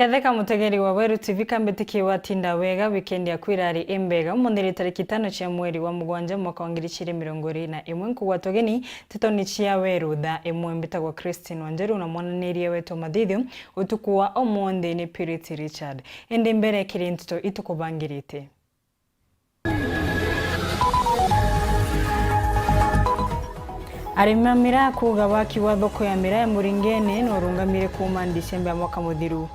Ketheka mutegeri wa Weru TV kambetiki watinda wega weekend ya kwirari embega monderi tariki 5 cia mweri wa mugwanja mwaka wa 2021 nkugwa togeni Nteto ni cia Weru Thaa Imwe mbitagwa Christine Wanjeru na mwananirie wetu mathithio utuku wa omonde ni Purity Richard ende mbere kiri Nteto itukubangirite Arimamira kuga waki wa thoko ya mira ya Muringene no rungamire kuma Disemba mwaka muthiru.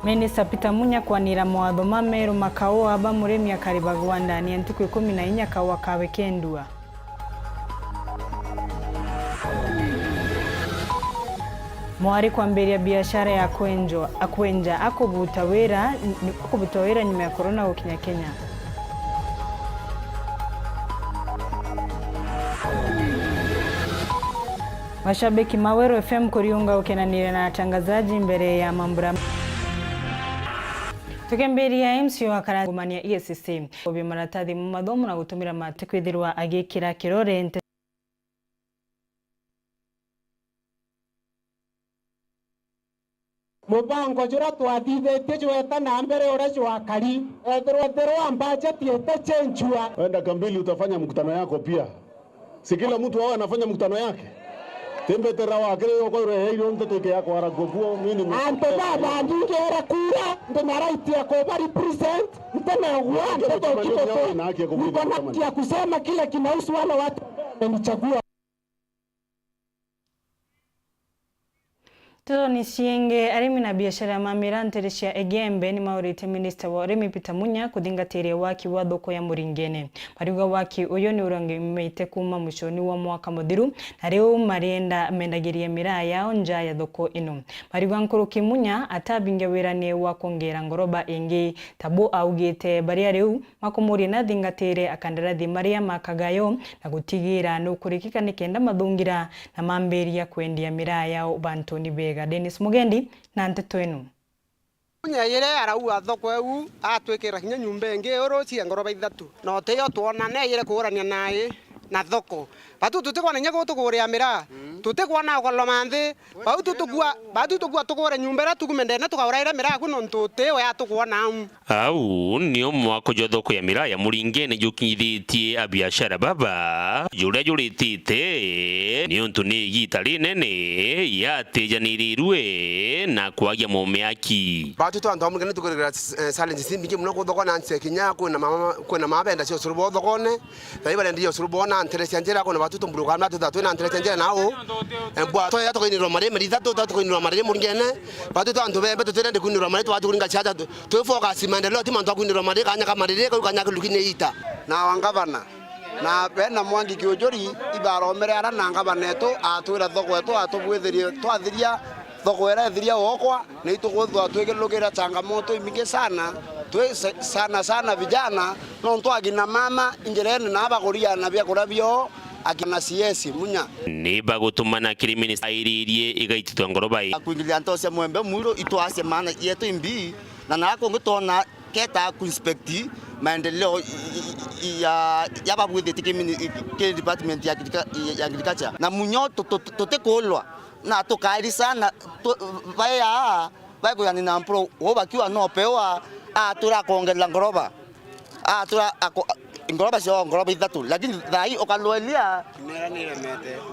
Minister Peter Munya kwanira mawatho ma meru makao aba murimi akaribagwa ndani antuku 14 kawa kawe kendua. Mwari kwambiria biashara ya akwenja akubuta wera nyuma ya corona gukinya Kenya. Mashabiki Maweru FM kuriunga ukenanire na watangazaji mbele ya mambura. Tukemberia MC wa karagumania ESC obi maratathi mu mathomo na gutumira matekwithirwa agikira kirore mubango jura twathithĩtie jweta na mbere ora jwa kari ethero ambaje tiete chenjua wenda kambili utafanya mkutano yako pia si kila mtu wao anafanya mkutano yake tembe tera wake kwa reheiro Nteto yako aragobuo mimi ante baba ndingera kura ndinaraitia ko bari present mtenegwa Nteto kiko na kusema kila kinahusu wale watu wamechagua. Nteto ni sienge arimi na biashara ya mamira nterecia egembe ni maurite Minister wa Remi Peter Munya kuthingatĩria waki wa thoko ya Muringene. Mariuga waki uyo ni urangimeite kuma mwishoni wa mwaka muthiru na riu marienda mendagiria miraa yao nja ya thoko ino. Mariuga Nkuruki Munya atabinge wiranie wa kuongera ngoroba ingi tabu augite baria riu makumuria na thingatĩre akandarathi maria makagayo na gutigira no kurikika nikenda mathungira na mamberia kwendia miraa yao bantoni bega. Dennis Mugendi na Nteto ino. Munya yere arauga thoko eu atwekera hinya nyumba ingi urucia ngoroba 3 no teyo tuona ne yere kuurania nae na thoko batu tutikwana nya gutuguria mira tutikwana koloma nthi batu tukua tugure nyumba ra tukumende na tukauraira mira kuno ntute we atukwana au nio mwako jo thoko ya mira ya Muringene jukithitie a biashara baba juritite ni untu ni gitari nene yatejaniriirwe na kwagia mumeaki batu to antu Muringene tukurira challenge simbingi muno kuthoko na nse kinya kwina mabenda cio surubo thokone thaiba ndio surubo na nterecia njira kuna batu tumburuka na tutatu na nterecia njira nao mbwa to ya tukinirwa mari mithatu tukinirwa mari Muringene batu to antu bembe tutirende kunirwa mari twatu kuringa chacha tu focus maendeleo ti mantu kunirwa mari kanya kama rire kanya lukine ita na wangavana na bena mwangi kiojori ibaromere ara na ngavaneto atwira thoko eto atubwithirie twathiria thoko era thiria okwa ni tuguthwa twigirukira changamoto imingi sana sana vijana no ntwagina mama injerene na abagoria na bya kurabyo akina CS Munya ni bagutumana kiri minister iririe igaititwa ngoroba akuingilia ntose mwembe mwiro itwase mana yetu imbi na nako ngitona keta ku inspect maendeleo ya babwithe ke department ya agriculture na munyo totekolwa na tokairi sana baya kuyani na mpro obakiwa no pewa atura kuongela ngoroba atura ngoroba sio ngoroba 3 lakini thai okaloelia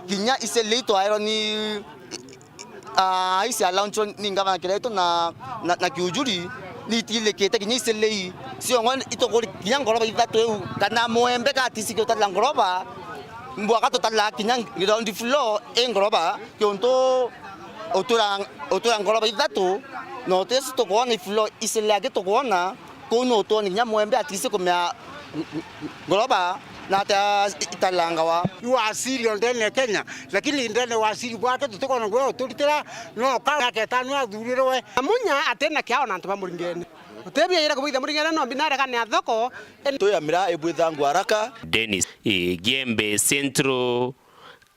kinya iseleito aero ni isi alauncho ni ngava kireto na kiujuri ni tilekete kinya iselei sio ngwan itokori kinya ngoroba 3 eu kana moembe ka tisiko tala ngoroba mbwa ka totala kinya ground floor ngoroba kionto otura ngoroba 3 no teso to kuona floor iselage to kuona kono to ni nyamwembe atisi komea ngoroba na ta italanga wa asili ndene Kenya lakini ndene wasili bwake tutikona gwe tutira no ka ketanu athurirewe Munya atena kiao na ntu ba Muringene utebia ira kubitha Muringene no binare kana thoko to ya mira ebwitha ngwaraka. Dennis Gembe Central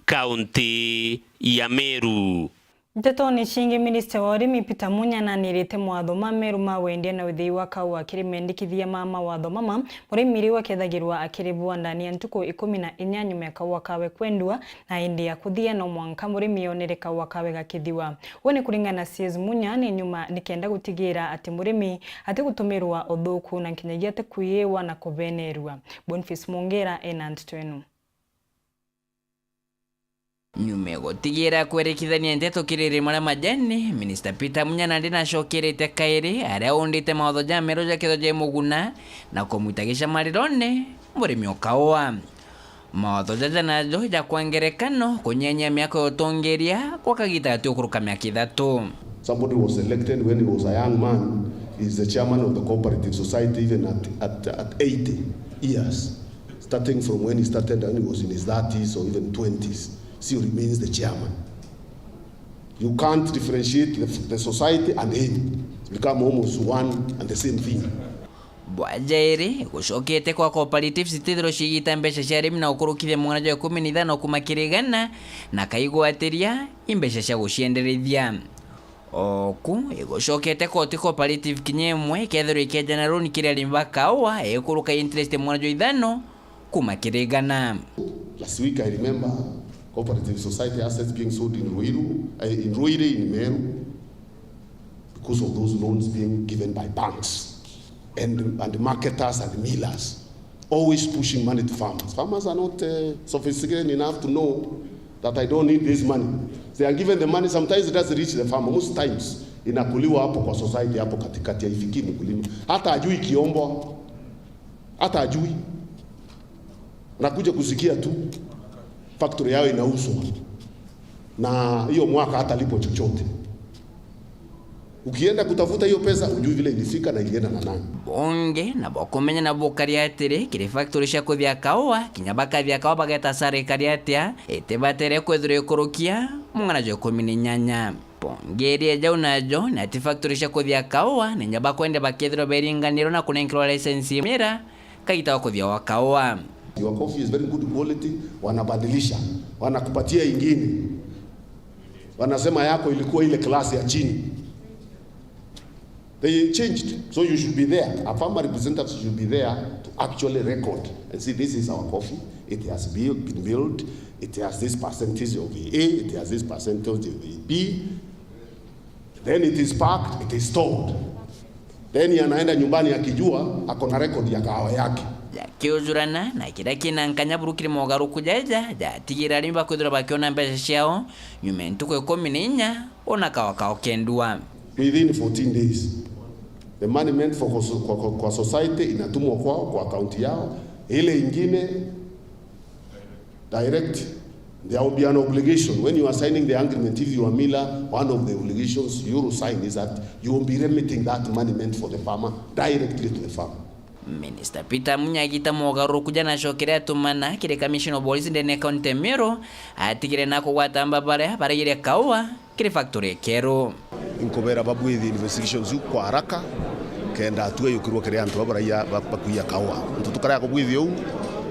County ya Meru. Nteto ni shingi Minister wa Urimi Peter Munya na nirite mwatho mameru ma wendia na uthii wa kaua akirimendikithia mama watho mama murimiri wa kethagirwa akiribwa ndani ya ntuko 14 nyuma ya kaua kawe kwendwa na indi ya kuthia no mwanka murimi onere kaua kawe gakithiwa. Wone kuringana CS Munya ni nyuma nikenda gutigira ati murimi ati gutumirwa uthuku na kinyagia ati kuyewa na kuvenerwa. Boniface Mongera ena Nteto. Nyume gotigira kwerekithania Nteto kiriri mara majani Minister Peter Munya na ndina shokerete kairi aria undite mautho ja mero ja ketho je muguna na komwitagisha marirone murimi okawa mautho ja najo ja kwangerekano kunyenya miaka yotongeria kwa kagita atukuruka miaka 3. Somebody was elected when he was a young man. He's the chairman of the cooperative society even at 80 years, starting from when he started when he was in his 30s or even 20s. Still remains the chairman. You can't differentiate the society and him. It's become almost one and the same thing. Bwajairi gushokete kwa cooperative citithiro cigita mbeca cia arimi na ukurukithia mwana jo 15 kumakirigana na kaigwatiria imbeca cia gucienderithia oku igushokete koti cooperative kinyemwe kethiro ikejana roni kiria limba kawa ekuruka interest mwana jo 5 kumakirigana. Last week I remember cooperative society assets being sold in Ruire, in Meru, because of those loans being given by banks and marketers and millers, always pushing money to farmers. Farmers are not sophisticated enough to know that I don't need this money. They are given the money, sometimes it doesn't reach the farmer. Most times inakuliwa hapo kwa society hapo katikati ya ifiki mkulima. Hata ajui kiombo, hata ajui. Nakuja kusikia tu factory yao inauzwa na hiyo mwaka hata lipo chochote. Ukienda kutafuta hiyo pesa ujui vile ilifika na ilienda na nani. Bonge na bokomenya na bokari atire kire factory cia kuthia kaua kinyabaka thia kaua bageta sare kariatia etebatere kwethire ikorokia mungana jo 18 bongeria jau najo na ti factory cia kuthia kaua ni nyaba kwende bakethiro beringaniro na kunenkirwa license mira kaita kuthia wa kaua. Your coffee is very good quality, wanabadilisha, wanakupatia ingine. Wanasema yako ilikuwa ile klasi ya chini. They changed, so you should be there. A farmer representative should be there to actually record and see this is our coffee. It has been built, it has this percentage of A, it has this percentage of B. Then it is packed, it is stored. Then anaenda nyumbani akijua ako na record ya kahawa yake. Kiujurana na kira kinankanya burukiri mogaru kujaja ja tigira limba kwithira bakiona mbeca ciao nyume ntuko 14 ona kawa kendua. Within 14 days the money meant for kwa society inatumwa kwa account yao. Ile ingine direct, there will be an obligation when you are signing the agreement. If you are miller, one of the obligations you will sign is that you will be remitting that money meant for the farmer directly to the farmer. Minister Peter Munya gita mogaru kuja na shokerea tumana kire commission of police ndene county Meru atigire nako gwatamba bare gire kaua kire factory kero inkobera babwithi investigations kwa haraka kenda atue yukirwo kire antu babara bakuya kaua ntutukara ko bwithi u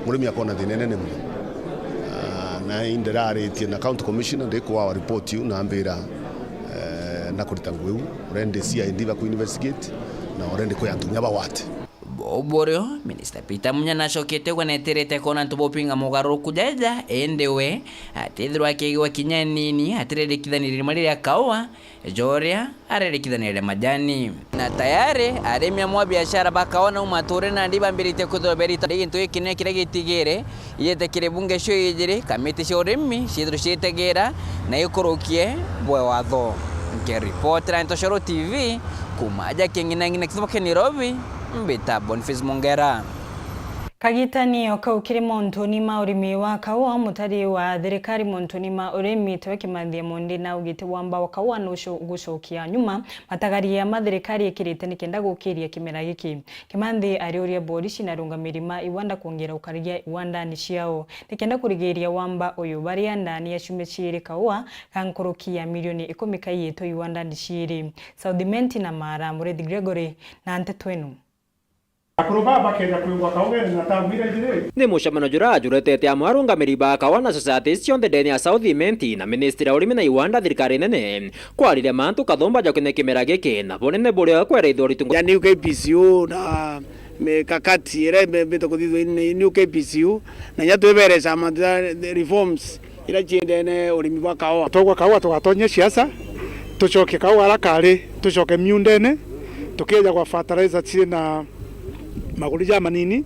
murimi akona thinene nemu na inderare tie na county commissioner ndiko wa report you na ambira na kuritangwe urende CID ba ku investigate na urende ko yantunya bawate. Oborio Minister Peter Munya na shokete gweneterete kona ntubopinga mugaru kujaja endewe atithirwa kigwa kinyanini atirerikithanire mali ya kaua joria arerikithanire majani na tayari aremia mwa biashara bakaona umature na ndiba mbirite kuthoberita nto ikine kire gitigire yete kire bunge sho yijire kamiti sho remi shidru shitegera na ikorokie bwe watho nke reporter Nteto TV kumaja kingina kisoboke Nairobi mbita Boniface Mongera. Kagitani kau kiri montoni ma urimi wa kaua mutari wa thirikari montoni ma urimi twekimanthia mondi na ugite wamba wakaua no gucokia nyuma matagaria mathirikari ikirite nikenda gukiria kimera giki kimanthi arioria borici na rungamirima iwanda kuongera ukarigia iwanda ni ciao nikenda kurigiria wamba uyu baria ndani ya shume ciri kaua kankurukia milioni 10 kaiyito iwanda ni ciri South Menti na Mara Murethi Gregory na Nteto. Ni mucemano jura juretete amwarungamiri ba kawana society cionthe ndeni ya South Imenti na ministry urimi na iwanda thirikari nene kwarire mantu kathomba jokene kimera giki na bonene buria kwereithwo ritungu ya new KPCU na mikakati ire bitokuthithwe ni new KPCU na nyatwebere sama reforms ira chiendene urimi bwa kawa togwa kawa tugatonye siasa tucoke kawa arakari tucoke miundene tukeja kwa fertilizer china magurija manini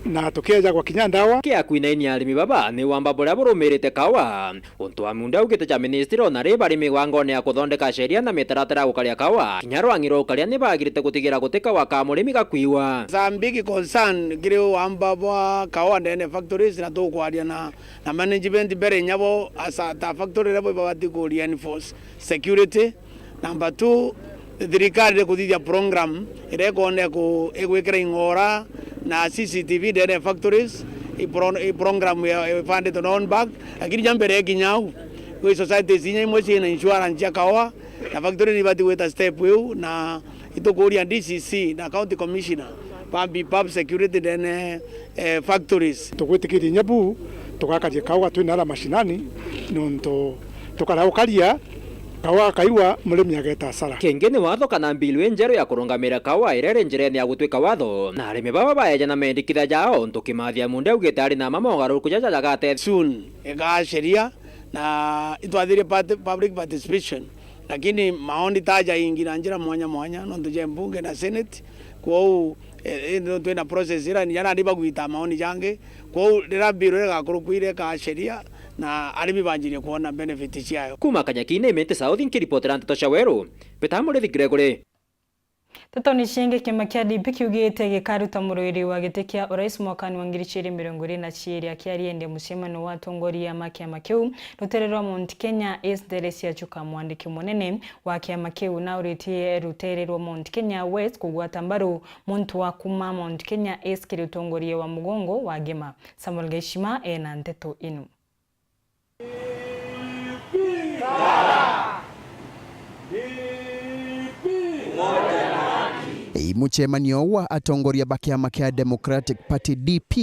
na tukeja kwa kinya ndawa kia kuinaini arimi baba ni wamba buria burumirite kawa untu wa munda ugite cha ministry ona ri bari migwangone ya kuthondeka sheria na mitaratara gukaria kawa kinya rwangiro ukaria ni bagirite gutigira gutika wa kamurimi gakwiwa some big concern gire wamba bwa kawa ndene factories na tukwaria na management bere nyabo asa ta factory rebo babati ku reinforce security. Number 2, thirikari kuthithia program irekone ku igwikira ingora na CCTV ndene factories i program ya funded on back lakini jambere kinyau kwa society zinya imwe na insurance ya kawa na factory ni bati weta step weu na itokuria DCC na county commissioner pub security ndene factories tukwitikiria nyabu tukakaje kawa twinara mashinani nonto tukaraukaria kawa kaiwa murimi ageta asara kengene watho kana mbilu enjero ya kurungamira kawa irere njireni ya gutwika watho na arimi baba baeja na mendikitha jao ntukimathia munde ugite ari na mama ugaruku jaja jagate soon ega sheria na itwathire public participation lakini maoni taja ingi na njira mwanya no tuje mbunge na senate kwa ino twina process ira ni yana ndiba guita maoni jange kwa rira biro rega kurukwire ka sheria na arimi banjire kuona benefit ciayo kuma kanyakine Imenti South nkiripotera Nteto cia Weru Petamurithi Gregory. Nteto ni cienge kima kia DP kiugite gikaruta muroiri wa giti kia urais mwakani wa 2022 akiariende mucemano wa atongoria ma kiama kiu rutererwa Mount Kenya East Deresia Chuka mwandiki munene wa kiama kiu na uritie rutererwa Mount Kenya West kugwata mbaru muntu wa kuma Mount Kenya East kiri utongoria wa mugongo wa Gema. Samuel Geshima na Nteto inu. Mucemanio wa atongoria bakiama kia Democratic Party DP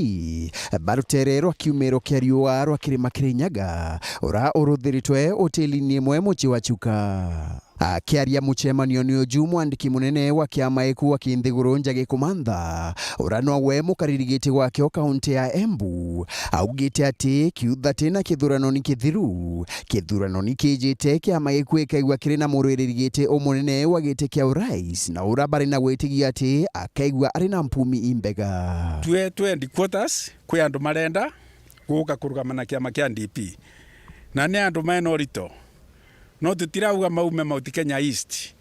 barutererwa kiumero kia riua rwa kirima Kirinyaga ura uruthiritwe hoteli imwe muci wa Chuka. Akiaria mucemanio ni uju mwandiki munene wa kiama eku wa Kinthiguru Njagi Kumantha urano we mukaririgiti wake o kaunti ya Embu augite ati kiutha tena kithurano ni kithiru kithurano ni kijite kiama eku ekaigwa kiri na muririgiti o munene wa giti kia urais na urabari na gwitigia ati akaigwa ari na mpumi imbega twe quarters kwi andu marenda guka kurugamana kiama kia DP na ni andu mena rito no tutirauga maume Mount Kenya East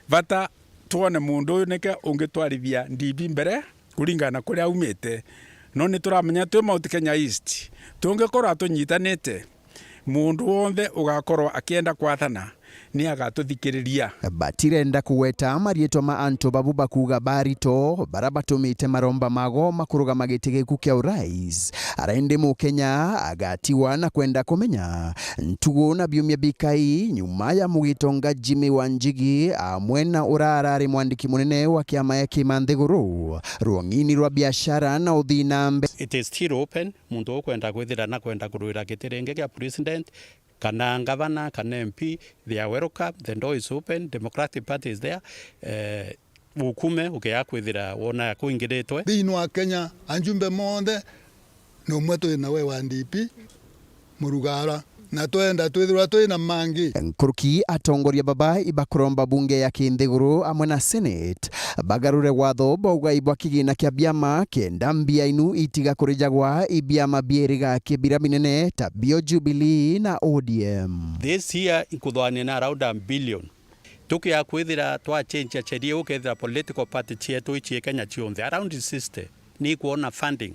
vata tuone mundu uyu nike ungitwarithia DP mbere kuringana kuria umite no ni turamenya twi Mount Kenya East tungikorwa tunyitanite mundu wothe ugakorwa akienda kwathana ni agatuthikiriria batirenda kuweta marietwa ma anto babu bakuga barito barabatumite maromba mago makuruga magitigeku kia urais arende mu Kenya agatiwa na kwenda kumenya ntugo na biumia bikai nyuma ya mugitonga Jimmy Wanjigi amwena urarari mwandiki munene wa kiama ya Kinthiguru rwangini rwa biashara na uthinambe. It is still open mundu kwenda kwithira na kwenda kuruira gitirenge kia president kana governor, kana MP, they are welcome. The door is open. Democratic Party is there. Ukume ukia kwithira wona kuingiritwe thini wa Kenya anjumbe monde no mweto na we wa DP murugara na twenda twithira twina mangi nkuruki atongoria baba ibakuromba bunge ya Kinthiguru amwe na Senate bagarure watho bauga ibwa kigina kia biama kenda mbia inu itiga kurijagwa ibiama bieriga kibira minene ta Bio Jubilee na ODM. This year ikuthwane na around $1 billion tukia kwithira twa change cheria ukethira political party chietu ichi Kenya chionde around 60 ni kuona funding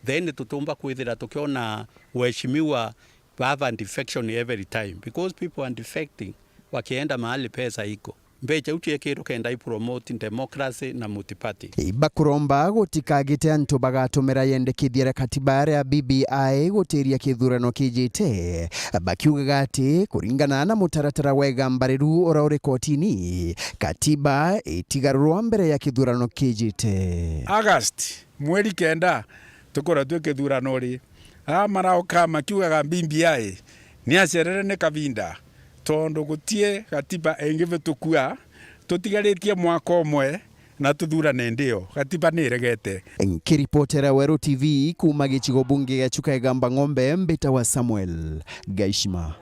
then tutumba kwithira tukiona waheshimiwa have defection every time because people are defecting wakienda mahali pesa iko mbecha uchiekero kenda promote democracy na multiparty bakuromba gutikagite antu bagatumira yendekithia katiba ya BBI gutiria kithurano kijite bakiugaga ati kuringana na mutaratara wega mbariru ora uri kotini katiba itigarurwa mbere ya kithurano kijite. August mweri kenda tukora twe kithurano ri marao kama kiugaga BBI ni acerere ne kavinda tondu gutie katiba engive tukua tutigaritie mwaka umwe na tuthurane ndio katiba ni regete. Nkiripotera Weru TV kuma gichigo bunge ya Chukaigamba Ng'ombe mbita wa Samuel Gaishima.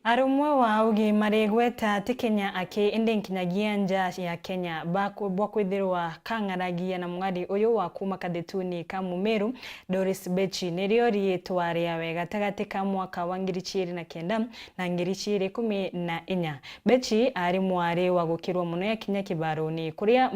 Arumwe wa ugi maregweta ati Kenya ake ende nkinyagia nja ya Kenya bwa kwithirwa kang'aragia na mwari uyu wa kuma kadetuni ka Mumeru Doris Bechi nirio rietwa ria wega tagati ka mwaka wa 2009 na 2014. Bechi ari mwari wa gukirwa muno ya Kenya kibaroni kuria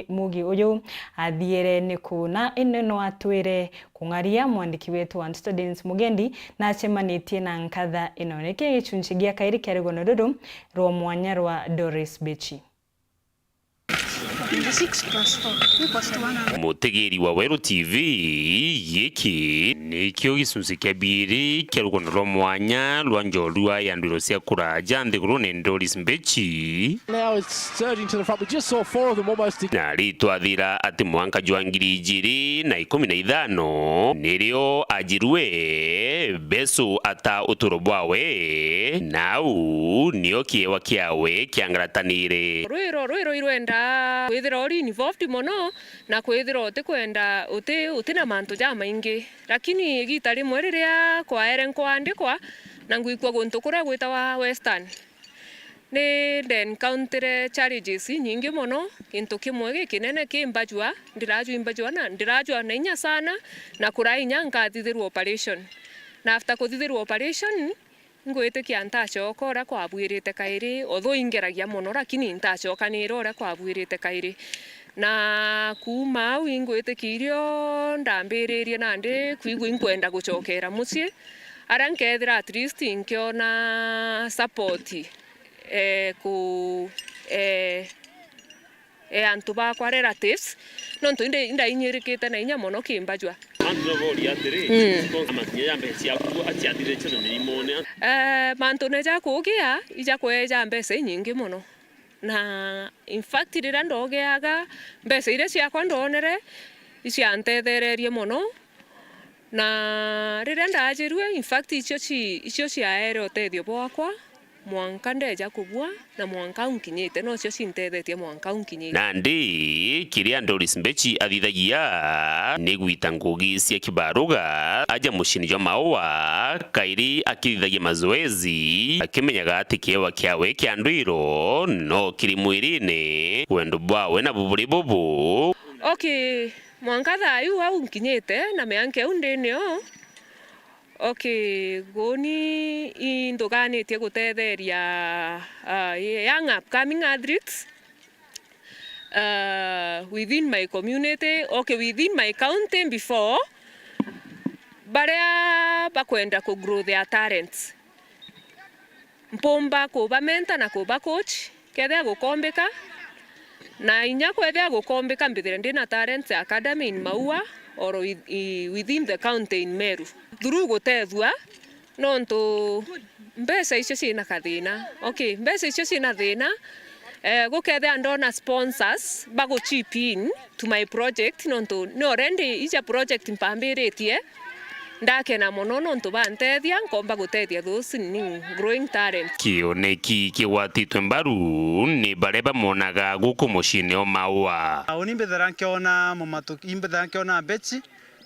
mugi uyu athiere ni kuna ineno atwire kungaria mwandiki wetu wa Students Mugendi na acemanitie na nkatha ino niki gicunjigia kairi kia rigonoruru rwa mwanya rwa Doris Bechi. Mutegeri wa Weru TV yiki nikio gicunci kia biri kia rugono rwa mwanya rwa njorua ya ndwiro cia kuraja nthiguru ni Doris Bechi. Now it's surging to the front. We just saw 4 of them almost. Na ritwathira ati mwanka jwa 2015 nirio ajirwe besu ata uturo bwawe nau nio kiewa kiawe kiangaratanire rwiro irwenda kwithira ori involved mono na kwithira utikwenda utina mantu ja maingi lakini gita rimwe riria kwaere nkwandikwa na ngwikwa guntu kuria gwitawa Western ni then counter challenges nyingi mono kintu kimwe gikinene kimbajwa ndirajwa na inya sana na kurainya ngathithirwa operation na after kuthithirwa operation ngwitikia ntacoka ora kwabwirite kairi otho ingeragia muno lakini ntacokanira ora kwabwirite kairi na kuma wingwitikirio ndambiririe nandi kwigwa inkwenda gucokera mucii ara nkethira at least inkiona support antu bakwa relatives nontu inda inyirikite na inya muno kimbajwa mantu neja kugia ija kweja mbese nyingi muno na in fact rira ndogeaga mbese ire ciakwa ndonere iciantethererie muno na rira ndajirwe in fact icio ciaere utethio bwakwa mwanka ndeja kubua na mwanka unkinyite no cio cintethetie mwanka unkinyite nandi kiria Doris Bechi athithagia ni gwita ngugi cia kibaruga aja mucini jwa maua kairi akithithagia mazoezi akimenyaga ati kiewa kiawe kia ndwiro no kiri mwirine wendo bwawe na buburi bubu. Okay, mwanka thayu au unkinyite na meanke undinio. Okay, goni indoganitie gutetheria young upcoming athletes within my community, okay, within my county before baria bakwenda ku grow their talents. Mpomba kuba mentor na kuba coach kethia gukombeka na inya kwethia gukombeka mbithire ndina talents academy in Maua or within the county in Meru. Through gutethwa nontu mbesa icio cina kathina. Okay, mbesa icio cina thina gukethia ndona sponsors bago chip in to my project nontu no already ica project mpambiritie ndakena muno nontu bantethia nkomba gutethia those new growing talent. Kioneki kiwatitwe mbaru ni bareba monaga guku mucini o Maua. Oni mbethera nkiona mumatoki imbethera nkiona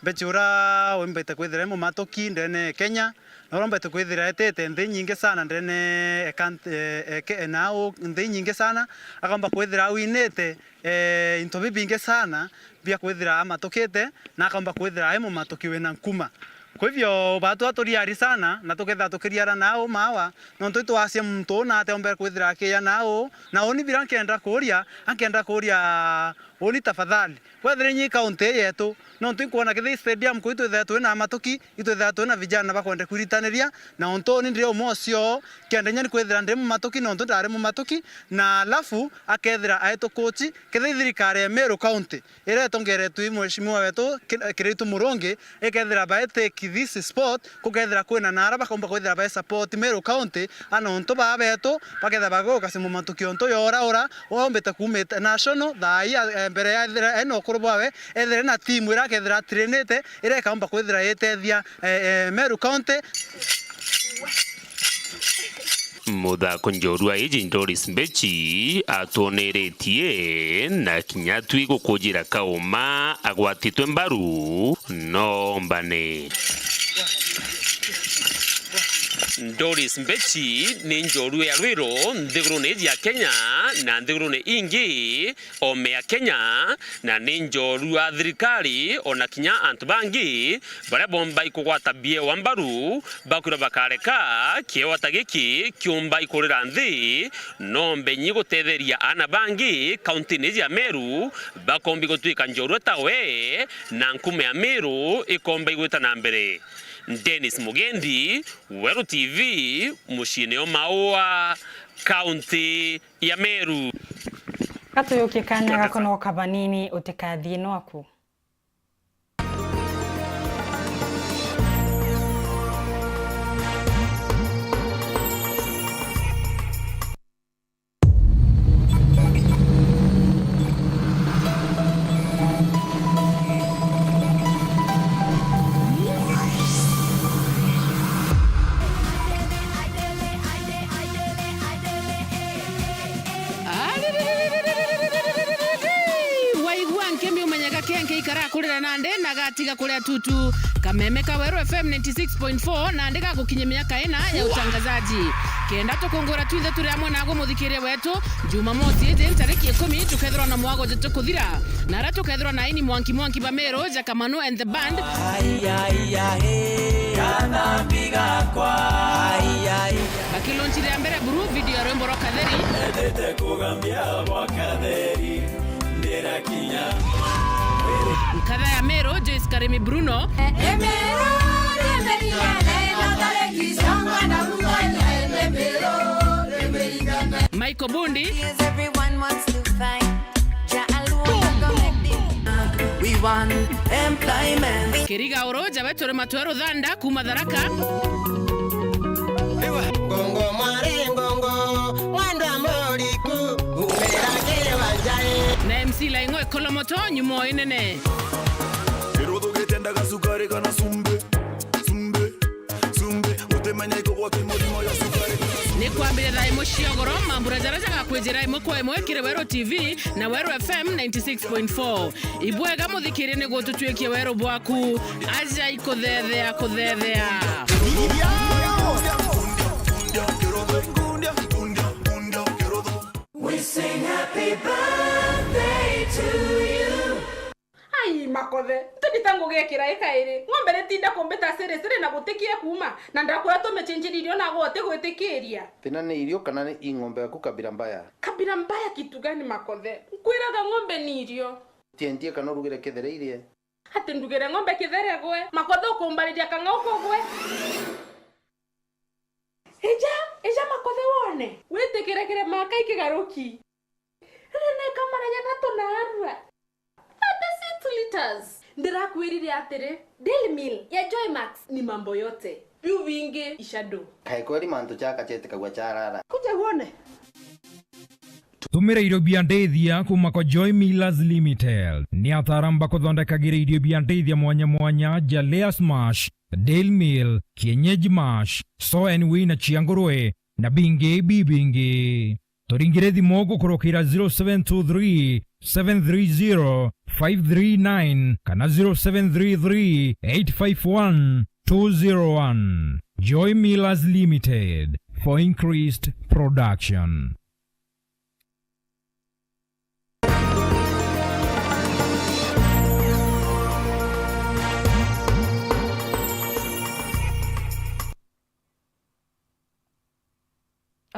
Bechi ura wimbete kwithira mumatoki ndene Kenya na rombete kwithira etete nthi nyingi sana ndene nao nthi nyingi sana akamba kwithira winete into bibinge sana bia kwithira amatokete na akamba kwithira ai mumatoki wena nkuma. Kwa hivyo batu atoriari sana na tuketha tukiriara nao mawa nontu twacie muntu na ate ombe kwithira kia nao na oni bira nkenda kuria oni tafadhali wethere nyi kaunti yetu no twikuona kithi stadium ku itwethe na matuki itwethe na vijana bakwende kuritaniria na onto ni ndio mocio kende nyani kwethira ndemu matuki no onto ndare mu matuki na alafu akethira aeto coach kithi thirikari ya Meru county ire tongere tu mheshimiwa wetu Kiritu Murongi ekethira baete this sport kukethira kwina nara bakomba kwethira ba support Meru county ana onto ba beto baketha bagoka simu matuki onto ora ombeta kumeta national thai mbere ya eno kurubwawe ethere na timu irakethira trainete ireka omba kwethira yetethia Meru county muthako njorua iji Doris Mbechi atuoneretie na kinya twi gukujira kauma agwatitwe mbaru no mbane. Doris Mbechi ni njorua ya Rwiro nthigurune ya Kenya na nthigurune ingi ome ya Kenya na ni njorua thirikari ona kinya antu bangi baria bomba ikugwata bie wa mbaru bakwira bakareka kiewata giki kiumba ikurira nthi no mbenyi gutetheria ana bangi kaunti ya Meru bakombi gutwika njorua tawe na nkume ya Meru ikomba igwita na mbere. Dennis Mugendi, Weru TV, mushine omaua, kaunti ya Meru. Kato yoke kanya gakono kabanini utekathie no aku. Ikara kurira nande na gatiga kuria tutu kameme ka Weru FM 96.4 na ndika gukinye miaka ina ya utangazaji kenda tukungura twithe turi amwe nago muthikiria wetu Jumamosi ije tariki 10 tukethirwa na mwago jetu kuthira na ra tukethirwa na ini mwanki ba Meru Jakamanu and the band kana biga kwa bakilonchire mbere buru video rembo rokatheri ndete kugambia mwakatheri ndera kinya Kada ya Meru, Joyce Karimi Bruno Michael Bundi We want employment Kiriga Oroja wetu Matwero Dhanda Kumadharaka Gongo mare gongo Wanda moriku Umerake wanjae Na MC Laingo Ekolomoto Nyumo inene Kirodo getenda gasukari kana sumbe Utemanya iko kwa kimodimo ya sukari Ni kuambile Raimo Shiogoro Mambura jaraja kakwejera imo kwa imo kire Weru TV na Weru FM 96.4 Ibuega muthikiri ni gututuekie Weru bwaku Aja iko thethea We sing happy birthday to you Ai makothe tukitango gekira ikairi ngombe retinda kombeta sere na gutikie kuma na ndakwira tumechenjiririo na gote gwitikiria Tena ni irio kana ni ingombe yaku kabira mbaya kitu gani makothe nkwiraga ngombe ni irio tientie kana rugire kithereirie ati ndugire ngombe kithere gwe makothe ukumbariria kangauko gwe Eja makothe wone witikirekere maka ikigaruki rene kamara yana tunarwa 2 liters ndirakwirire atiri Daily Meal ya Joymax ni mambo yote biu vingi ishado kai kweli mantu chaka chete kagwa charara kuja uone Tumira irio bia ndeithia kuma kwa Joy Millers Limited ni ataramba kuthondekagira irio bia ndeithia mwanya Jalea Smash Daily Meal kienyeji mash so and we na chiangurwe na bingi Toringire thimo gukurukira 0723 730 539 kana 0733 851 201 Joy Millers Limited for increased production.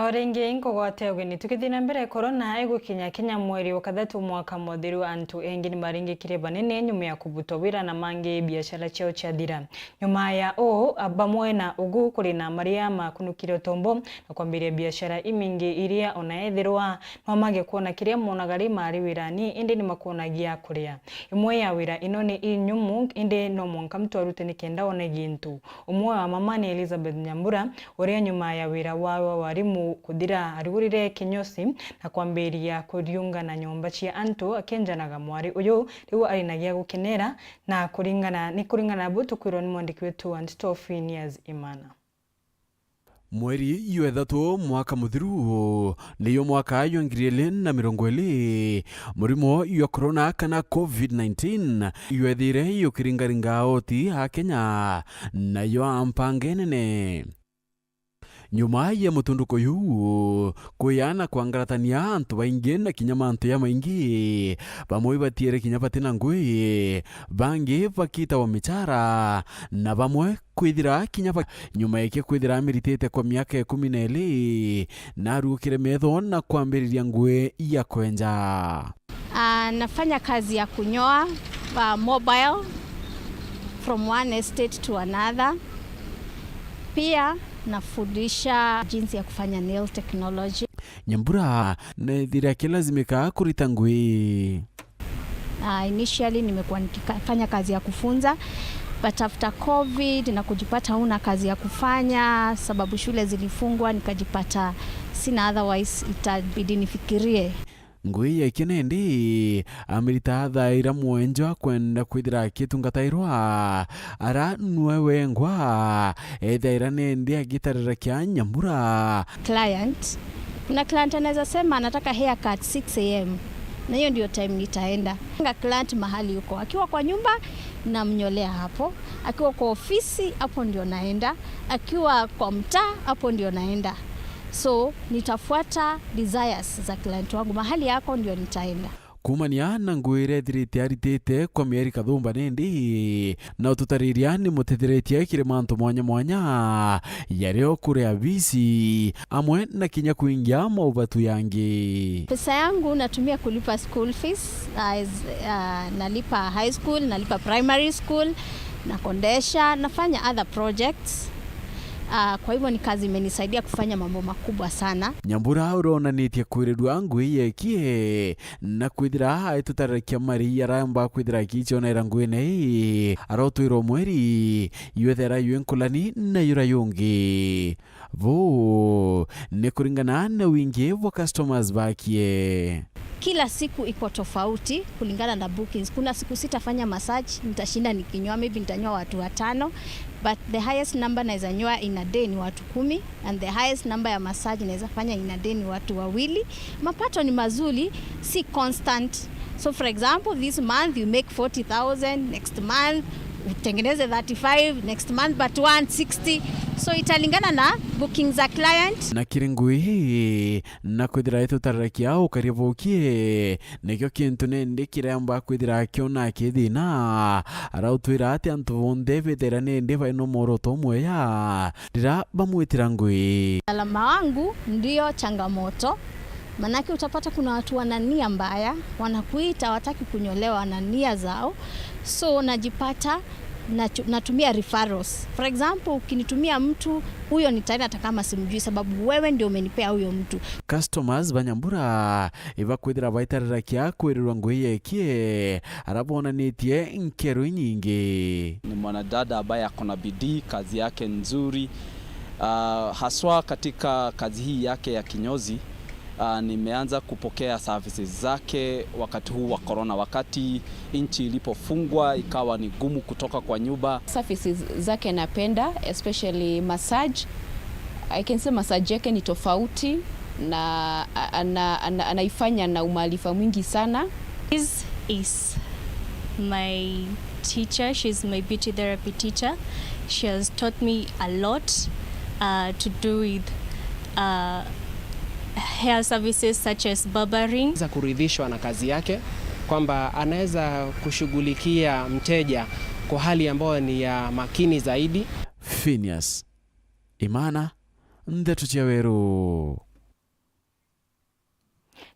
Orengi inkogote ugeni tukithina mbere corona igukinya Kenya mweri wa kathatu mwaka muthiru antu engi ni maringikire banene nyuma ya kubuto wira na mangi biashara chao chathira nyuma ya bamwe na ugu kuri na maria makunukire tombo na kwambiria biashara imingi iria ona ethirwa no mage kuona kiria monagari mari wirani indi ni makuonagia kuria imwe ya wira ino ni inyumu indi no mwanka mtu arute ni kenda one gintu umwe wa mama ni Elizabeth Nyambura uria nyuma ya wira wawe warimu kudira arigurire kinyosi na kwambiria kuriunga na nyomba cia antu akenjanaga mwari uyu riu arinagia gukenera na kuringana butu kwirwo ni mwandiki wetu Nteto Imana. Mweri yuethatu mwaka muthiru niyo mwaka yo 2020 murimo yo corona kana COVID-19 yuethire yukiringaringa oti ha Kenya na yo ampangenene nyuma ya mutunduko yu kuyana kwangaratania antu baingi na kinya mantu ya maingi bamwe batiere kinya batina ngui bangi bakita wa michara na bamwe kwithira kinya nyuma yake kwithira miritete kwa miaka 12 na rukire metho na kwambiriria ngui ya kwenja. Nafanya kazi ya kunyoa mobile from one estate to another. Pia nafundisha jinsi ya kufanya nail technology. Nyambura na dhira kilazimika kurita ngui. Initially nimekuwa nikifanya kazi ya kufunza, but after COVID na kujipata huna kazi ya kufanya sababu shule zilifungwa, nikajipata sina, otherwise itabidi nifikirie. Ngui ya kinendi amirita thaira mwenjwa kwenda kwithira kitungatairwa ara nwewe ngwa thaira nendi agitarira kya Nyambura. Kuna client anaweza sema anataka haircut 6 am na hiyo ndio time nitaenda. Client mahali yuko, akiwa kwa nyumba na mnyolea hapo, akiwa kwa ofisi hapo ndio naenda, akiwa kwa mtaa hapo ndio naenda. So nitafuata desires za client wangu, mahali yako ndio nitaenda. Kumania na nguire thirite aritete kwa mieri kathumba nendi na ututariria ni mutethiretie kire mantu mwanya yareo kurea visi amwe na kinya kuingia maubatu yangi. Pesa yangu natumia kulipa school fees, nalipa high school, nalipa primary school, na kondesha, nafanya other projects. Kwa hivyo ni kazi imenisaidia kufanya mambo makubwa sana. Nyambura uronanitie kwirirwa ngui yekie na kwithira tutarakia mari yaramba kwithira kicho na irangui nei arotwiro mweri yuethera yuenkulani na yura yungi vo ne kuringana na wingi wa customers bakie. Kila siku iko tofauti kulingana na bookings. Kuna siku sitafanya massage, nitashinda nikinyoa, maybe nitanyoa watu 5, but the highest number naweza nyoa in a day ni watu 10, and the highest number ya massage naweza fanya in a day ni watu 2. Mapato ni mazuri, si constant. So for example, this month you make 40,000, next month utengeneze 35, next month but 160. So italingana na bookings za client. Na kiringui na kwithira tutarakia ukarivokie nekyo kintu nende kiramba kwithira kiona kithina arautwira ati antu bonde vetera nende vaino moroto mweya ndira bamwitira ngui. Alama wangu ndio changamoto, manake utapata kuna watu wana nia mbaya, wanakuita wataki kunyolewa na nia zao, so najipata natumia referrals. For example, ukinitumia mtu huyo nitaenda hata kama simjui sababu wewe ndio umenipea huyo mtu. Customers banyambura iva kwithira baitarira kya kwirirwa ngui yekie arabona nitie nkero nyingi. Ni mwanadada ambaye akona bidii, kazi yake nzuri, haswa katika kazi hii yake ya kinyozi. Nimeanza kupokea services zake wakati huu wa corona, wakati nchi ilipofungwa ikawa ni gumu kutoka kwa nyumba. Services zake napenda, especially massage. I can say massage yake ni tofauti na anaifanya na umaarifa mwingi sana. This is my teacher, she's my beauty therapy teacher. She has taught me a lot to do with hair services such as barbering. Za kuridhishwa na kazi yake kwamba anaweza kushughulikia mteja kwa hali ambayo ni ya makini zaidi. Phineas Imana, Nteto Weru.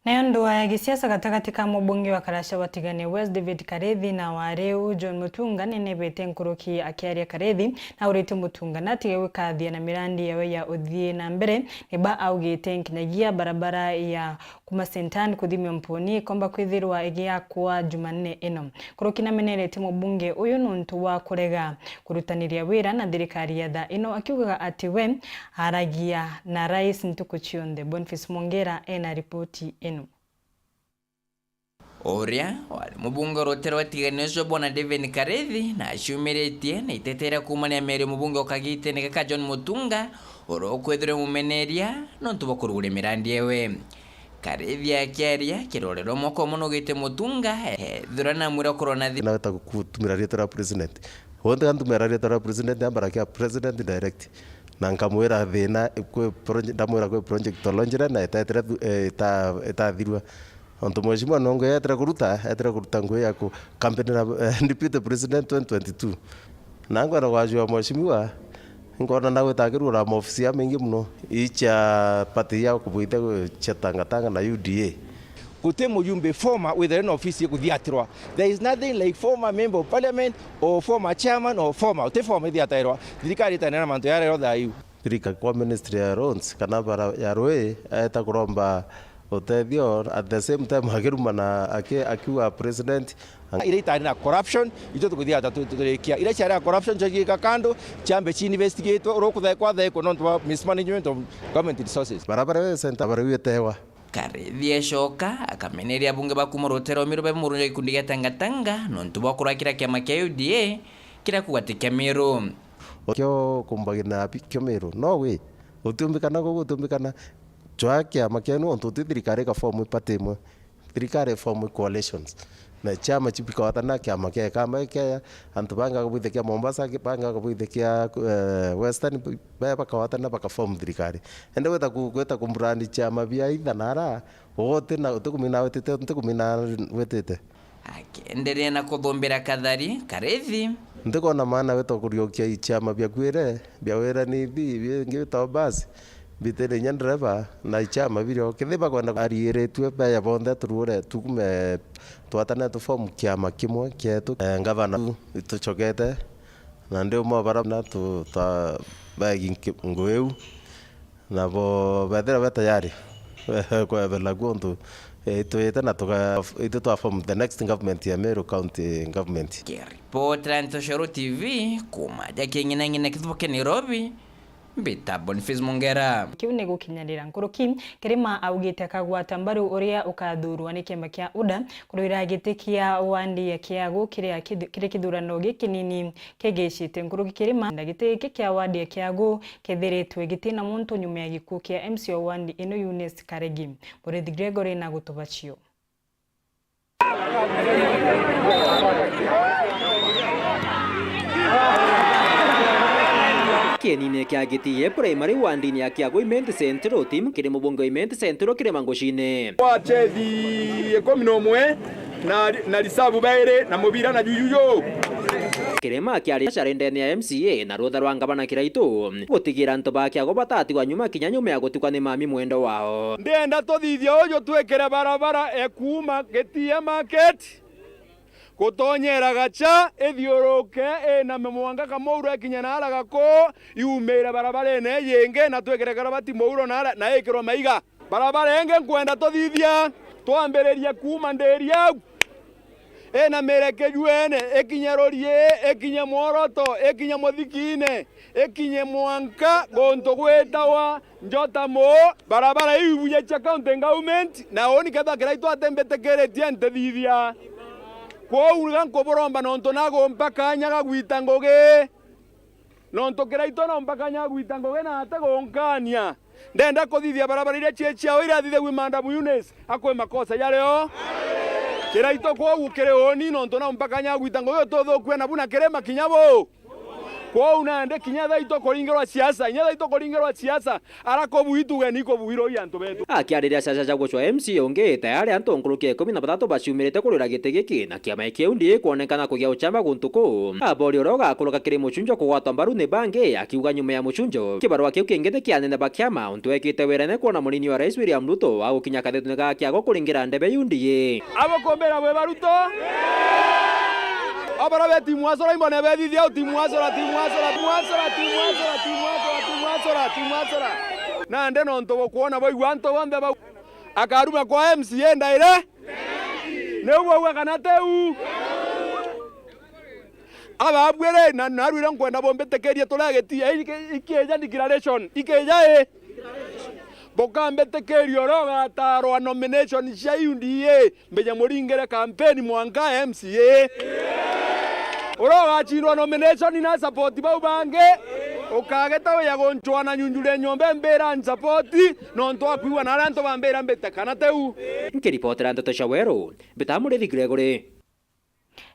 Nayo ndoa ya gisiasa gatagati ka mubunge wa Karasha watigane West David Karethi na Wareu John Mutunga nene bete nkuruki akiaria Karethi na urite Mutunga natige wikathia na mirandi yawe ya uthie na mbere niba augite nkinyagia barabara ya kuma Sentani kuthimia Mponi komba kwithirwa igia kwa Jumanne ino kuruki na menerete mubunge uyu nuntu wa kurega kurutaniria wira na thirikari ya tha ino akiugaga ati we haragia na rais Ntuku Chionde. Boniface Mongera ena ripoti ino. Oria wali mubunge rotero watiganisho bwana David Karethi na ashumiretie na itetera kumania mere mubunge okagite neka John Mutunga oro kwethire mumeneria nontu bakurugure mirandi yewe Karethi akiaria kirorero moko muno gite Mutunga thurana mwira corona na gutumira rietera president wonde antumira rietera president ambara kia president direct na nkamwira thina kwe project ndamwira kwe project tolonjira na eta thirwa onto mheshimiwa nongo yetra kuruta ngo yako campaign na deputy president 2022 nango na wajua mheshimiwa ngona nawe takirura maofisi ya mengi muno icha party ya kubuita chatanga na UDA kute mujumbe former with an office kuthiatirwa. There is nothing like former member of parliament or former chairman or former thiatirwa thirikari tanena mantu yarero thayu thirikari kwa ministry ya roads kana bara ya roe eta kuromba otethio at the same time hakirumana akiwa president ile itani na corruption ito tukuthia tuturekia ile chara corruption chagika kando chambe chi investigate urokutha kwa theko non mismanagement of government resources barabara we center bara wetewa Karethi shoka akameneria bunge bakumorotero miro be murunja ikundi ya tangatanga nontu bakurakira kiama kia UDA kira kugatika miro kyo kumbagina kyo miro no we utumbikana go utumbikana chwa kiama kia no onto thirikari ka form party mo thirikari form coalitions na chama chipika watana kiama kia kama kia antu banga kubuthekia Mombasa banga kubuthekia Western baba kawatana baka form thirikari ende weta kumbrandi chama bia ithanara wote na utukumina wetete akiendelea na kuthombera kathari Karethi ndikona maana weta kuriokia chama bia kwire bia wera ni bi ngita basi bitere nyandrava na chama birio kithiba kwenda ariiretwe baya bonde turure tukume twatana tu form kiama kimwe kietu ngavana tuchokete na ndio mo bara na tu ta bagi ngoeu na bo badera beta yari kwa bela gonto ito na toka ito to form the next government ya Meru County government report Nteto TV kuma jakengina ngina kithuke Nairobi Bita Boniface Mongera kiu ne gukinyarira nkuruki kirima augite kagwata mbaru uria ukathurwa ni kiama kia UDA kurira gitikia wandi ya kiago kiria kithurano gikinini kegecite nkuruki kirima ndagite kia wandi ya kiago kethiritwe gitina muntu nyuma ya gikuo kia MC wa wandi ino Eunice Karegi Borethi Gregory na gutubachio kienine kia gitie primary wandini ya kia Women Central team kiri mubunge Women Central kiri mangoshine wachethi 11 na risabu baire na mubira na juyuyo kirema kiari charendene ya MCA na rutha rwa ngabana Kiraitu gutigira nto bakia go batati wa nyuma kinya nyuma ya gutukwa ni mami mwendo wao ndenda tuthithia uyo twekera barabara ekuma getia market kutonyera gacha ethiuruke na memwanga kamouro ekinya nara gako iumira barabara ene yenge na twekere karabati mouro na ekiro maiga barabara enge nkwenda tuthithia twambereria kuma nderia na mereke juene ekinya rorie ekinya moroto ekinya muthikine ekinye mwanka gonto gwetawa njota mo barabara ibuye cha county government na oni ketha Kiraitu atembetekeretie ntethithia kwa uruga nkoboromba nonto nago mpaka nyaga gwita ngoge nonto Kiraitu no mpaka nyaga gwita ngoge na ate gonkania ndenda kuthithia barabara iria chiechia ira thithe gwimanda Eunice akwe makosa yareo Kiraitu kwa ukire oni nonto na mpaka nyaga gwita ngoge totho kwena buna kirema kinyabo kwa unaende kinyatha ito kuringerwa siasa inyatha ito kuringerwa siasa arako buitu geni ko buiro yantu betu akiarĩria caca cia gũcwa MC ũngĩ tayari antu nkũrũkia 13 baciumĩrĩte kũrũĩra gĩtĩ gĩkĩ na kĩama kĩu ndiĩ kuonekana kũgĩa ũchamba gũntũ kũu abori ũrĩa ũgakũrũka kĩrĩ mũcunjo kũgwatwa mbaru nĩ bangi akiuga nyuma ya mũcunjo kĩbarũa kĩu kĩngĩ nĩ kĩanene ba kĩama ũntũ wekĩte wĩra nĩ kuona mũnini wa rais William Ruto wa gũkinya kathĩtũ ga kĩago kũringĩra ndebe yundiĩ abokombera bwe baruto abara be timu asora imbone be thithia timu asora na ande no nto kuona bo iwanto bambe ba akaruma kwa MCA ndaire neugwa kana teu aba abwere na narwira nkwenda bombe tekeria tulagetia ikeja declaration ikeja bokambe tekerio roga tarwa nomination cia UDA mbeja muringere campaign mwanka MCA uroga chindwa nomination na support bau bange ukageta we yagonchwana nyunjure nyombe mbera support no nto akwiwa na ranto bambera mbete kana teu nkiripotera Nteto cia Weru Bitamurithi Gregory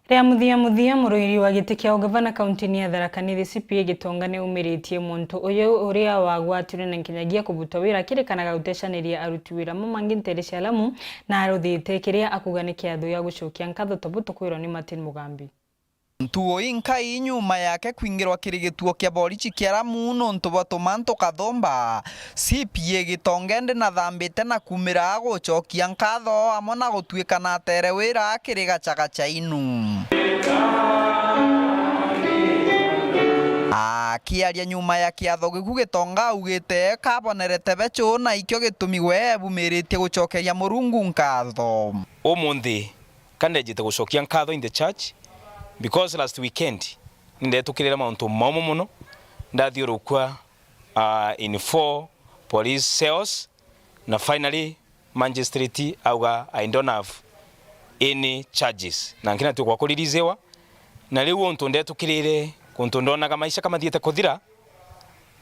Ria muthia muruhiri wa giti kia ugavana kaunti ya Tharaka Nithi CPA Gitonga nĩ umĩrĩtie muntu uyu uria wagwatirwe na nkinyagia kubuta wira kirikanaga gutecaniria aruti wira mumangi Ntere cia Lamu na aruthite kiria akuga nĩ kĩatho ya gucokia nkatho tobuto kwirwo ni Martin Mugambi. Ntuo inkai nyuma yake kuingirwa kirigituo kia borichi kia Lamu no ntubato kathomba CPA Gitonga ndi na thambite na kumira gucokia nkatho amwe na gutuika na tere wira kirigachagacha inu akiaria nyuma ya kiatho giku Gitonga ugite kabonerete becho na ikyo gitumi we bumiritie gucokeria Murungu nkatho omonde kanejite gucokia nkatho in the church because last weekend ndetukirira mauntu momo muno ndathiurukwa in 4 police cells na finally magistrate auga I don't have any charges na ngina tu kwa kulilizewa na riu untu ndetukirire kuntu ndonaga maisha kama thiete kuthira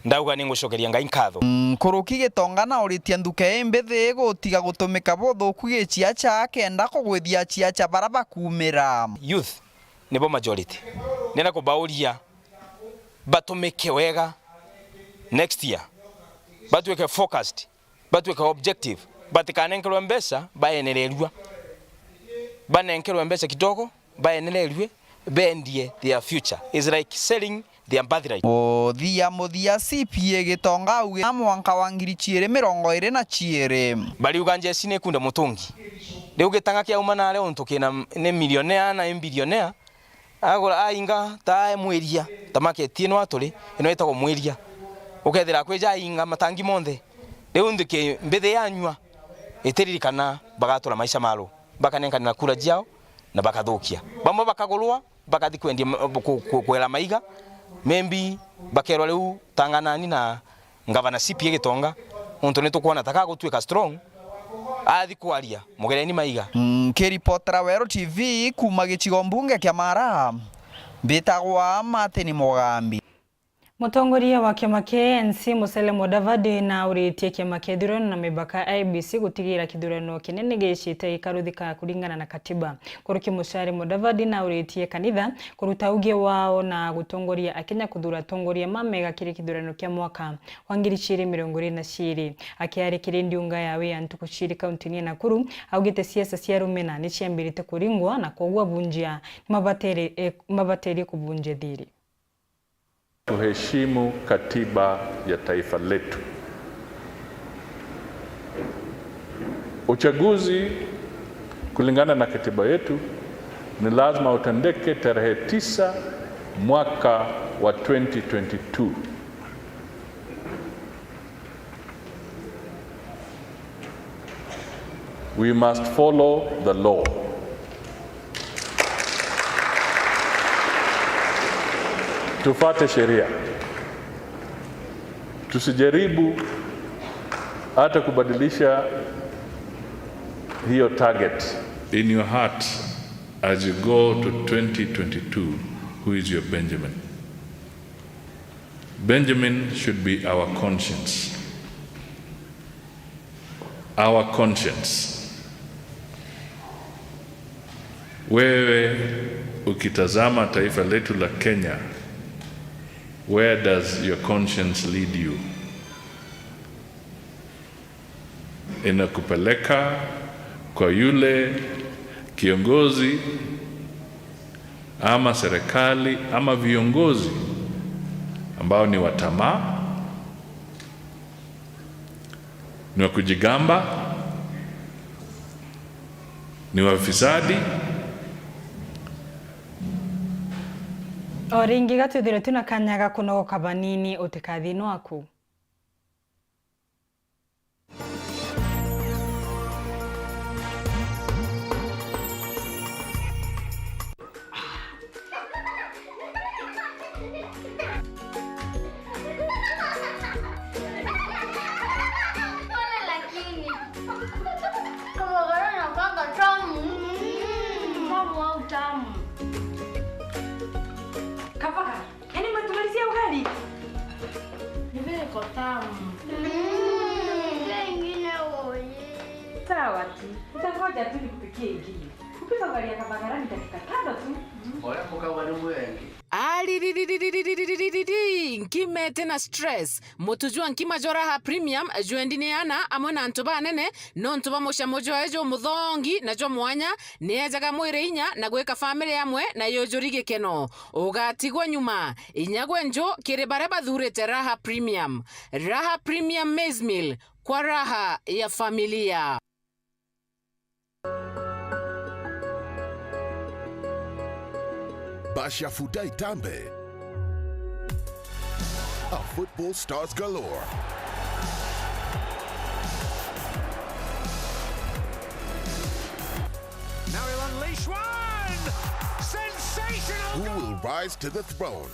ndauga ningucokeria Ngai nkatho kuruki Gitonga na uritia nduke mbethi gutiga gutumika bothuku gichiacha kenda kugwithia chiacha baraba kumira youth nebo majority nena kubauria batumike wega next year batuweke focused batuweke objective batikanenkelwe mbesa baenelelwa banenkelwe mbesa kidogo baenelelwe bendie their future is like selling their birthright muthia CPA Gitonga uge amwanka wa 2022 bali uganje sine kunda mutungi riu gitanga kia umana leo ntukina ne millionaire na billionaire agora ainga ta mweria tamaketie no aturi ino etagwo mweria ukethira kweja inga matangi monthe riu ndike mbethe yanywa itiririkana bagatura maisha malo bakanenka na kura jiao na bakathukia bamwe bakagulwa bakathi kwendia kwela maiga maybe bakerwa riu tanganani na ngavana CPA Gitonga untu nitukuona taka gutuika strong athi kwaria mugereni maiga kiripotera Weru TV kuma gicigo mbunge kia Mara bitagwa Martin Mugambi. Mutongoria wa kiama kia ANC Musalia Mudavadi na uritie kiama kia ithurano na mibaka IEBC gutigira kithurano kinene gicite ikaruthika kuringana na katiba. Kuruki Musalia Mudavadi na uritie kanitha kuruta uge wao na gutongoria Akenya kuthura tongoria mamega kiri kithurano kia mwaka wa 2022 akiari kiri ndiunga yawe antu kushiri kaunti ya Nakuru augite siasa cia rumena ni ciambirite kuringwa na kogwa bunjia mabateri kubunje thiri. Tuheshimu katiba ya taifa letu. Uchaguzi kulingana na katiba yetu ni lazima utendeke tarehe 9 mwaka wa 2022. We must follow the law. Tufate sheria. Tusijaribu hata kubadilisha hiyo target. In your heart as you go to 2022, who is your Benjamin? Benjamin should be our conscience. Our conscience. Wewe ukitazama taifa letu la Kenya Where does your conscience lead you? Inakupeleka kwa yule kiongozi ama serikali ama viongozi ambao ni watamaa, ni wa kujigamba, ni wafisadi. Oringi gatwithire tuna kanyaga kunogoka banini utikathino aku. Sawa tu. Utangoja tu nikupikie ingine. Kupika ugali ya kabagara ni dakika 5 tu. Oya mboga wale wengi. Nkime tena stress mutujua nkima joraha premium juendini ana amwe na ntuba nene no ntuba musha mojo ejo muthongi na jo mwanya nejaga mwire inya na gweka family yamwe na yojorige keno ugatigwa nyuma inyagwe njo kire bareba thurete raha premium maize meal kwa raha ya familia. Basha Futai Tambe. A football stars galore. Now he'll unleash one! Sensational goal! Who will rise to the throne?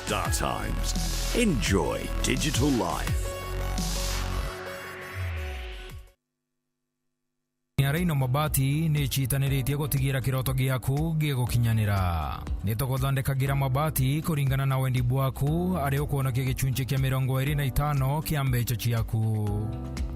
Star Times. Enjoy digital life. Reino mabati ni chitaniritie gutigira kiroto giaku gigukinyanira nituguthondekagira mabati kuringana na wendi bwaku ari ukuonokia gichunjĩ kia 25 kia mbeca ciaku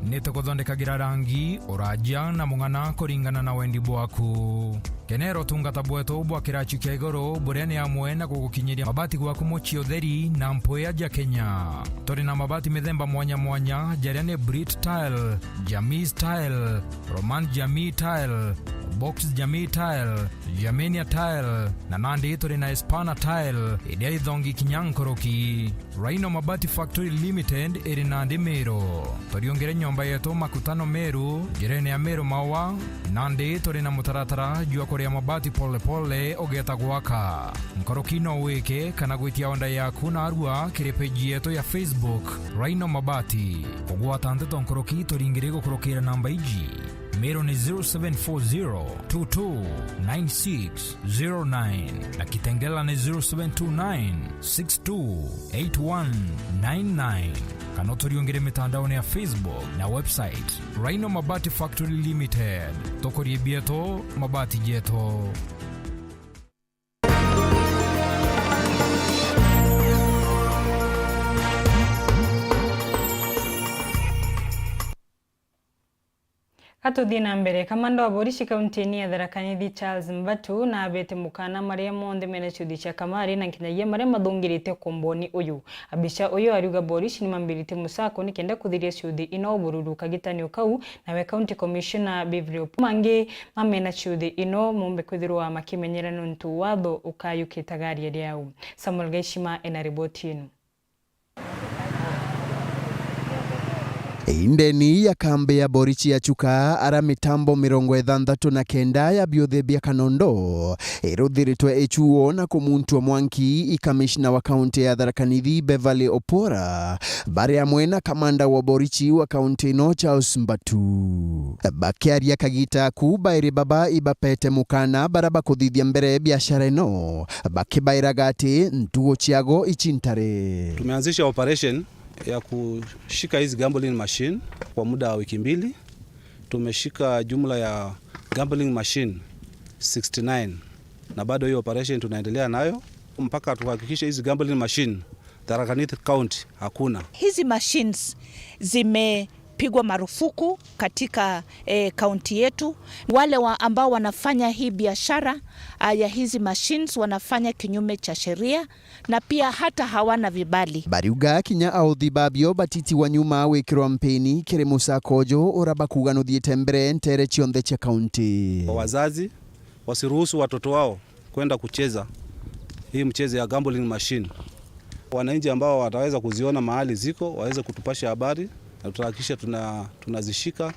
nituguthondekagira rangi uraja na mung'ana kuringana na wendi bwaku kenero tungata bwetu bwa kirachi kia iguru buria ni amwe na gugukinyiria mabati gwaku muci utheri na mpuya ja Kenya turi na mabati mithemba mwanya mwanya jaria ni Brit Tile, Jamii Tile, Roman Jamii Tile, Box Jamii Tile, Jamenia Tile na nandi turi na Espana Tile iria ithongi kinyankoroki. Rhino Mabati Factory Limited iri nandi Meru turiongere nyomba yetu makutano Meru jirene ya Meru Mawa nandi turi na mutaratara jua kuria mabati pole pole ogeta gwaka nkoroki no wike kana gwitia onda yaku na arua kiri page yetu ya Facebook Rhino Mabati kugwata nteto nkoroki turingire gukurokira namba iji Meru ni 0740229609 na Kitengela ni 0729628199 kana turiongere mitandaoni ya Facebook na website Rhino Mabati Factory Limited tokorie bieto mabati jeto. Katuthi na mbere kamanda wa borishi kaunti ya Tharaka Nithi Charles Mbatu na abete mukana maria monde mena chuthi cia kamari na kinyagia maria mathungirite komboni uyu abisha uyu ariuga borishi ni mambirite musako ni kenda kuthiria chuthi ino bururu kagitanio kau nawe county commissioner Bivrio Mangi mamena chuthi ino mumbe kwithirwa makimenyerano ntu watho ukayukitagaria riau. Samuel Gaishima ena ripoti ino. Indeni ya kambe ya borichi ya chuka ara mitambo 69 ya biothe bia kanondo eruthiritwe echuo na kumuntu mwanki ikamishna wa kaunti ya Tharaka Nithi Beverly Opora bari amwe na kamanda wa borichi wa kaunti no Charles Mbatu bakiaria kagita kubairi baba ibapete mukana baraba kuthithia mbere biashara ino bakibaira gati ntuo chiago ichintare. Tumeanzisha operation ya kushika hizi gambling machine kwa muda wa wiki mbili. Tumeshika jumla ya gambling machine 69 na bado hiyo operation tunaendelea nayo mpaka tuhakikishe hizi gambling machine Tharaka Nithi County hakuna. Hizi machines zimepigwa marufuku katika kaunti yetu. Wale ambao wanafanya hii biashara ya hizi machines wanafanya kinyume cha sheria na pia hata hawana vibali. Bariuga kinya authibabio batiti wa nyuma wekirwa mpeni kire musakojo oraba kugano thiete mbere ntere chionthe cha kaunti. Wazazi wasiruhusu watoto wao kwenda kucheza hii mchezo ya gambling machine. Wananchi ambao wataweza kuziona mahali ziko waweze kutupasha habari na tutahakikisha tunazishika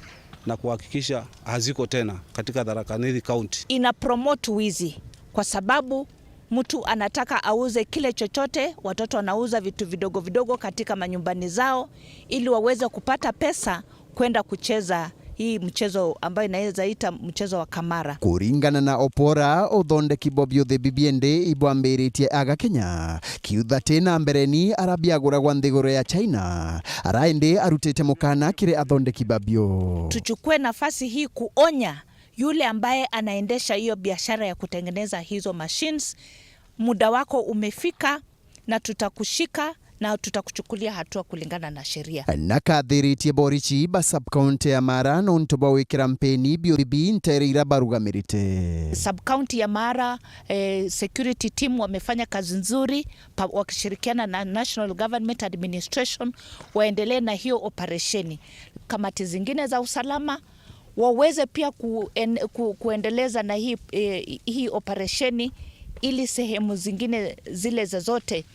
na kuhakikisha haziko tena katika Tharaka Nithi County. Ina promote wizi kwa sababu mtu anataka auze kile chochote, watoto wanauza vitu vidogo vidogo katika manyumbani zao ili waweze kupata pesa kwenda kucheza hii mchezo ambayo inaweza ita mchezo wa kamara. Kuringana na Opora uthondeki bobio the bibiende ibwambiritie aga Kenya kiutha tena mbereni arabiagura gwa nthiguru ya China araende arutete mukana kire athondeki babio. Tuchukue nafasi hii kuonya yule ambaye anaendesha hiyo biashara ya kutengeneza hizo machines, muda wako umefika na tutakushika na tutakuchukulia hatua kulingana na sheria. Nakathiritie borichi ba sub-county ya Mara nonto bawikira mpeni BOB nterira barugamirite. Sub-county ya Mara security team wamefanya kazi nzuri wakishirikiana na National Government Administration waendelee na hiyo operesheni. Kamati zingine za usalama waweze pia kuendeleza na hii operesheni ili sehemu zingine zile zote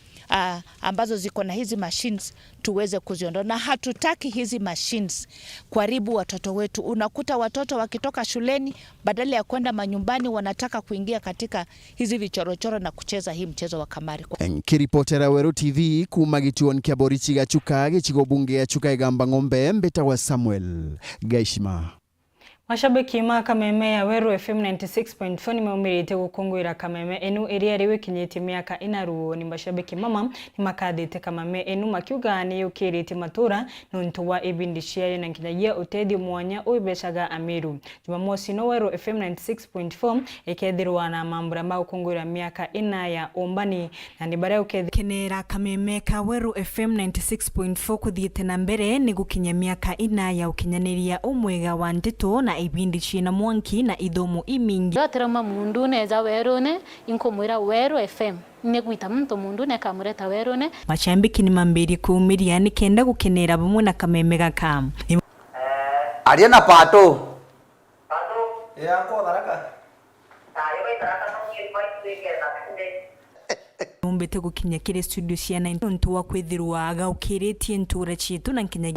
ambazo ziko na hizi machines tuweze kuziondoa, na hatutaki hizi machines kuharibu watoto wetu. Unakuta watoto wakitoka shuleni badala ya kwenda manyumbani wanataka kuingia katika hizi vichorochoro na kucheza hii mchezo wa kamari. Kiripotera Weru TV kuma gituoni kia borichi gachuka gichigo bunge ya chuka igamba ng'ombe mbeta wa Samuel Gaishima. Mashabiki ma Kameme ya Weru FM 96.4 nimeumirite gukungwira Kameme enu area riwe kinyete miaka inaruo ni mashabiki mama ni makathite Kameme enu makiuga ni yukirite matura nonto wa ibindishia na kinyagia utedi mwanya uibeshaga Amiru. Jumamosi no Weru FM 96.4 ekethirwa na mambura ma gukungwira miaka ina ya ombani na ni bare ukenera Kameme ka Weru FM 96.4 kuthiete na mbere ni gukinya miaka ina ya ukinyaniria umwega wa Nteto na ibindi china mwanki na idhomo imingi. Yoterama mundu neza werone inkomwira Weru FM negwita muntu mundu ne kamureta werone. Mashambiki ni mambiri kuumiria ni kenda gukenera bamwe na Kameme gakam. Aria na pato. Pato? Ya ko Tharaka. Tayo bai Tharaka no ngirwa twigera Mumbete gukinya kire studio cia 9 ntu wa kwithirwa agaukiritie ntura chitu na kinya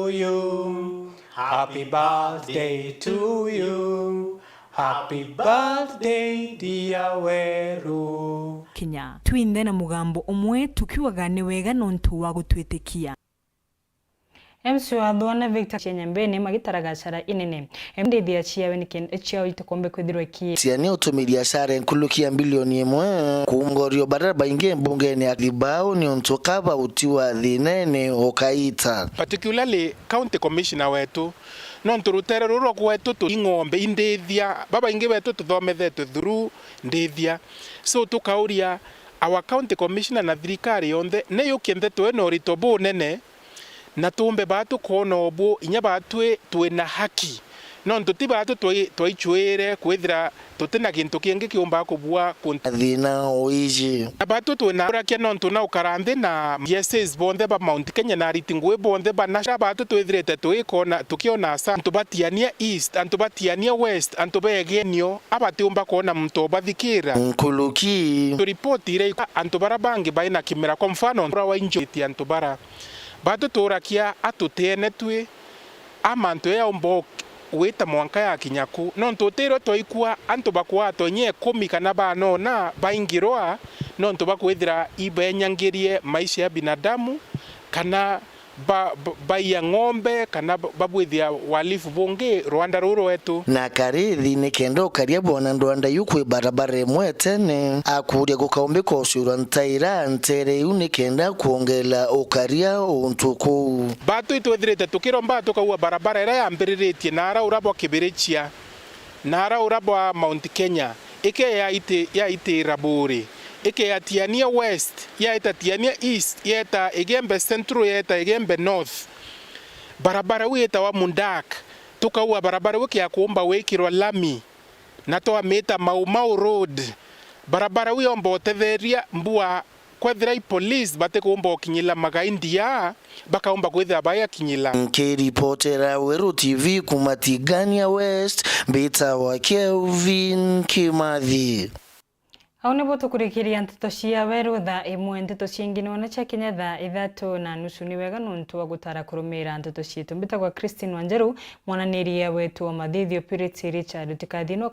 Happy birthday to you. Happy birthday dear Weru. Kinya twinde na mugambo umwe tukiwagane wega nontu wa gutwitikia. MC wa Dhona Victor Chenyambene magitaragacara inene. Mdeithia chiawe nikende chiao itakombe kwithirwe ki. Siani utumiria sare nkulukia bilioni 1 kuungorio baraba inge mbungeni akibao ni ontokaba utiwa thinene okaita. Particularly county commissioner wetu non turutere ruro kwetu tu ingombe indeithia baba inge wetu tuthomethetwe through ndeithia so tukauria our county commissioner na thirikari yonthe ne yukiendetwe no ritobo nene na tumbe batu kona obo inya batwe twena haki non tutibatu twichwere kwithira tutena kintu kingi kiumba kubua thina oiji abatu twena rakia non tuna ukarande na yeses bonde ba Mount Kenya na ritingwe bonde ba nasha batu twithirete twikona tukiona sa antubatiania east antubatiania west antubegenio abatiumba kona mto bathikira nkuluki report ile antubarabangi baina kimera kwa mfano wa injiti antubara batu turakia atutene twi amantu ya umbo weta mwanka ya kinyaku nonto tero toikua antu bakwa tonye komika na bano na baingirwa nonto bakwithira ibenyangirie maisha ya binadamu kana ba ya ng'ombe kana babwithia walifu bonge Rwanda ruro wetu na karithi ni kendo karia bona ndwanda yukwe barabara mwetene akuria gukaombe ko ushura ntaira ntere uni kenda kuongela okaria untuku batu itwethirete tukiromba tukaua barabara ira yambiriretie nara urabo kibirichia nara urabo Mount Kenya ike ya ite raburi atiania west yaeta tiania east yaeta igembe central yaeta igembe north barabara weta wa mundak tukaua barabara wiki ya kuomba wekirwa lami na toa meta Mau road barabara wi mbotetheria mbua kwethira police bate kuomba okinyila magaindia bakaomba kwethira baya kinyila. Nkiripotera Weru TV kumatigania West Beta wa Kelvin Kimathi. Au nĩguo tũkũrĩkĩria nteto cia Weru Thaa Imwe. Nteto ciingĩ wana cia Kenya thaa 3:30 ni wega nuntu wa gutara kũrũmĩrĩra nteto ciitũ. Mbitagwa Christine Wanjeru, mwananĩria wetu wa mathithio Purity Richard. Tikathino